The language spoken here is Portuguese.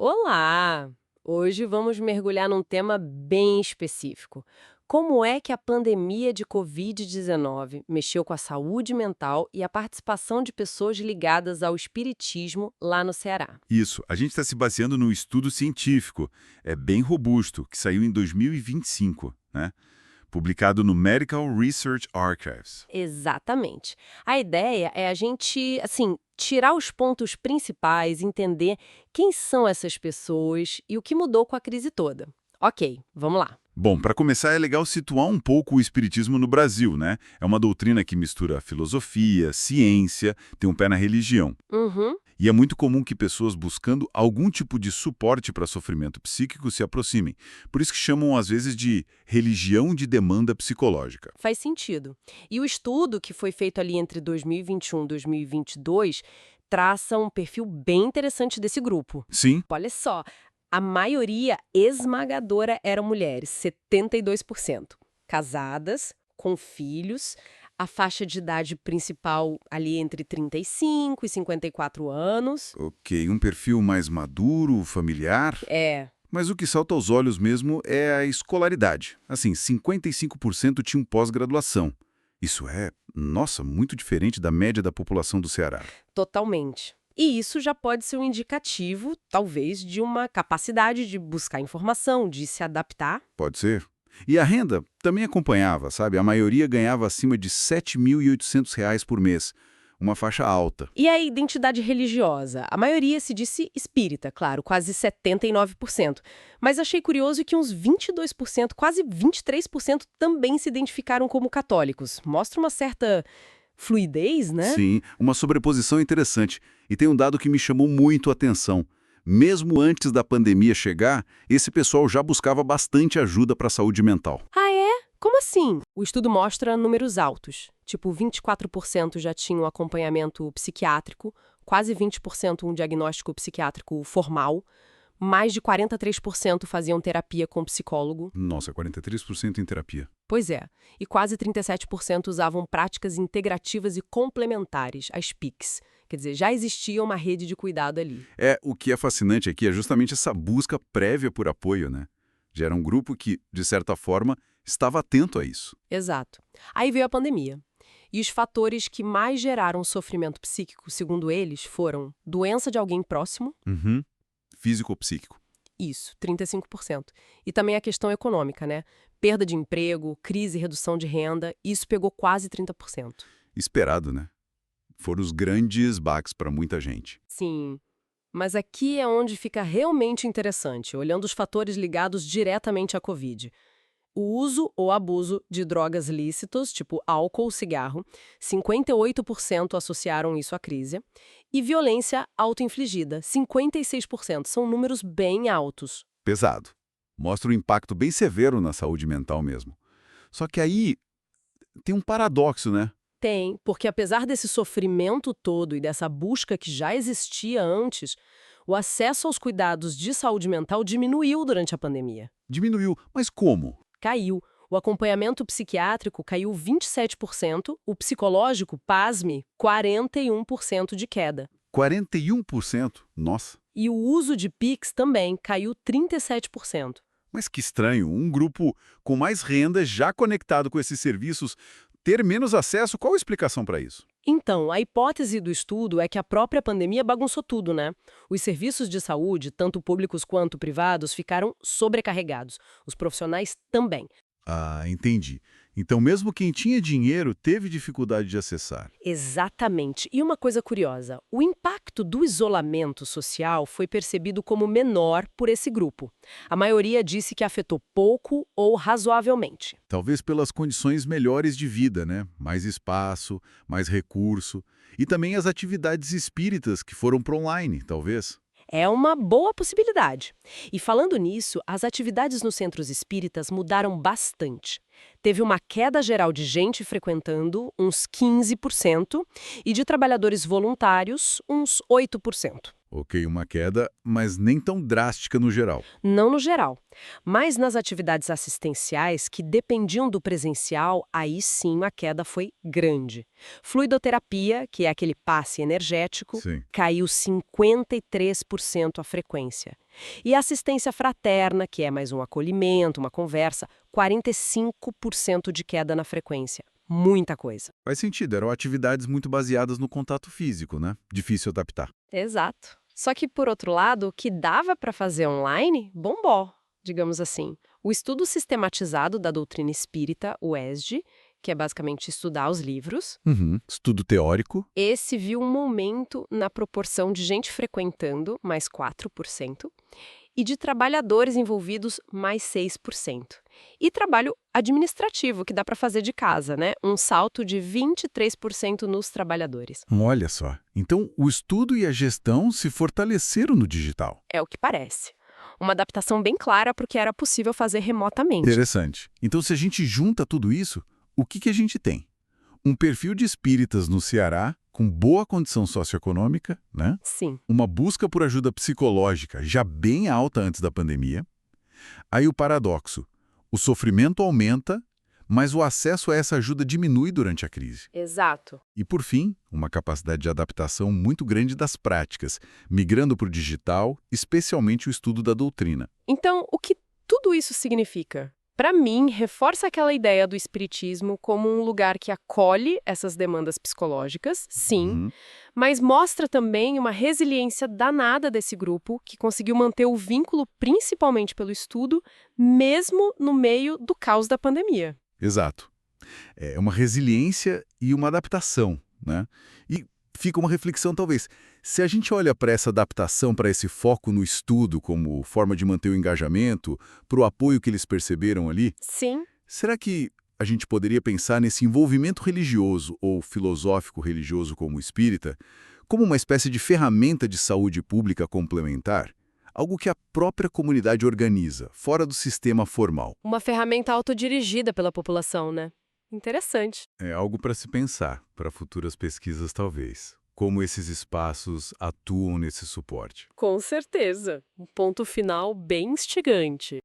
Olá! Hoje vamos mergulhar num tema bem específico. Como é que a pandemia de Covid-19 mexeu com a saúde mental e a participação de pessoas ligadas ao espiritismo lá no Ceará? Isso, a gente está se baseando no estudo científico, é bem robusto, que saiu em 2025, né? Publicado no Medical Research Archives. Exatamente. A ideia é a gente, assim, tirar os pontos principais, entender quem são essas pessoas e o que mudou com a crise toda. Ok, vamos lá. Bom, para começar é legal situar um pouco o espiritismo no Brasil, né? É uma doutrina que mistura filosofia, ciência, tem um pé na religião. Uhum. E é muito comum que pessoas buscando algum tipo de suporte para sofrimento psíquico se aproximem. Por isso que chamam às vezes de religião de demanda psicológica. Faz sentido. E o estudo que foi feito ali entre 2021 e 2022 traça um perfil bem interessante desse grupo. Sim, Olha só, a maioria esmagadora eram mulheres, 72%. Casadas, com filhos, a faixa de idade principal ali entre 35 e 54 anos. ok, um perfil mais maduro, familiar. É, Mas o que salta aos olhos mesmo é a escolaridade. Assim, 55% tinham pós-graduação. Isso é, nossa, muito diferente da média da população do Ceará. totalmente. E isso já pode ser um indicativo, talvez, de uma capacidade de buscar informação, de se adaptar. Pode ser? E a renda também acompanhava, sabe? A maioria ganhava acima de R$ 7.800 por mês, uma faixa alta. E a identidade religiosa? A maioria se disse espírita, claro, quase 79%. Mas achei curioso que uns 22%, quase 23% também se identificaram como católicos. Mostra uma certa fluidez, né? Sim, uma sobreposição interessante. E tem um dado que me chamou muito a atenção. Mesmo antes da pandemia chegar, esse pessoal já buscava bastante ajuda para a saúde mental. Ah, é? Como assim? O estudo mostra números altos. Tipo, 24% já tinham acompanhamento psiquiátrico, quase 20% um diagnóstico psiquiátrico formal, mais de 43% faziam terapia com psicólogo. Nossa, 43% em terapia. Pois é, e quase 37% usavam práticas integrativas e complementares, as PICs. Quer dizer, já existia uma rede de cuidado ali. O que é fascinante aqui é justamente essa busca prévia por apoio, né? Já era um grupo que, de certa forma, estava atento a isso. Exato. Aí veio a pandemia. E os fatores que mais geraram sofrimento psíquico, segundo eles, foram doença de alguém próximo, Uhum. Físico ou psíquico. isso, 35%. E também a questão econômica, né? Perda de emprego, crise e redução de renda, isso pegou quase 30%. Esperado, né? Foram os grandes baques para muita gente. Sim. Mas aqui é onde fica realmente interessante, olhando os fatores ligados diretamente à Covid. O uso ou abuso de drogas lícitos, tipo álcool ou cigarro, 58% associaram isso à crise, e violência autoinfligida, 56%. São números bem altos. Pesado. Mostra um impacto bem severo na saúde mental mesmo. Só que aí tem um paradoxo, né? Tem, porque apesar desse sofrimento todo e dessa busca que já existia antes, o acesso aos cuidados de saúde mental diminuiu durante a pandemia. Diminuiu. Mas como? Caiu. O acompanhamento psiquiátrico caiu 27%, o psicológico, pasme, 41% de queda. 41%. Nossa. E o uso de Pix também caiu 37%. Mas que estranho, um grupo com mais renda, já conectado com esses serviços, ter menos acesso, qual a explicação para isso? Então, a hipótese do estudo é que a própria pandemia bagunçou tudo, né? Os serviços de saúde, tanto públicos quanto privados, ficaram sobrecarregados. Os profissionais também. Ah, entendi. Então, mesmo quem tinha dinheiro teve dificuldade de acessar. Exatamente. E uma coisa curiosa, o impacto do isolamento social foi percebido como menor por esse grupo. A maioria disse que afetou pouco ou razoavelmente. Talvez pelas condições melhores de vida, né? Mais espaço, mais recurso. E também as atividades espíritas que foram para online, talvez. É uma boa possibilidade. E falando nisso, as atividades nos centros espíritas mudaram bastante. Teve uma queda geral de gente frequentando, uns 15%, e de trabalhadores voluntários, uns 8%. Ok, uma queda, mas nem tão drástica no geral. Não no geral. Mas nas atividades assistenciais que dependiam do presencial, aí sim a queda foi grande. Fluidoterapia, que é aquele passe energético, Sim. caiu 53% a frequência. E assistência fraterna, que é mais um acolhimento, uma conversa, 45% de queda na frequência. Muita coisa. Faz sentido, eram atividades muito baseadas no contato físico, né? Difícil adaptar. Exato. Só que, por outro lado, o que dava para fazer online, bombou, digamos assim. O estudo sistematizado da doutrina espírita, o ESD, que é basicamente estudar os livros, Uhum. Estudo teórico. esse viu um aumento na proporção de gente frequentando, mais 4%, e de trabalhadores envolvidos, mais 6%. E trabalho administrativo, que dá para fazer de casa, né? Um salto de 23% nos trabalhadores. Olha só. Então, o estudo e a gestão se fortaleceram no digital. É o que parece. Uma adaptação bem clara para o que era possível fazer remotamente. Interessante. Então, se a gente junta tudo isso, o que a gente tem? Um perfil de espíritas no Ceará, com boa condição socioeconômica, né? Sim, Uma busca por ajuda psicológica já bem alta antes da pandemia. Aí o paradoxo: o sofrimento aumenta, mas o acesso a essa ajuda diminui durante a crise. exato. E, por fim, uma capacidade de adaptação muito grande das práticas, migrando para o digital, especialmente o estudo da doutrina. Então, o que tudo isso significa? Para mim, reforça aquela ideia do espiritismo como um lugar que acolhe essas demandas psicológicas, sim, Uhum. mas mostra também uma resiliência danada desse grupo que conseguiu manter o vínculo principalmente pelo estudo, mesmo no meio do caos da pandemia. Exato. É uma resiliência e uma adaptação, né? E fica uma reflexão, talvez. Se a gente olha para essa adaptação, para esse foco no estudo como forma de manter o engajamento, para o apoio que eles perceberam ali, Sim, será que a gente poderia pensar nesse envolvimento religioso ou filosófico religioso como espírita como uma espécie de ferramenta de saúde pública complementar? Algo que a própria comunidade organiza, fora do sistema formal. uma ferramenta autodirigida pela população, né? Interessante. É algo para se pensar, para futuras pesquisas talvez. Como esses espaços atuam nesse suporte. Com certeza. Um ponto final bem instigante.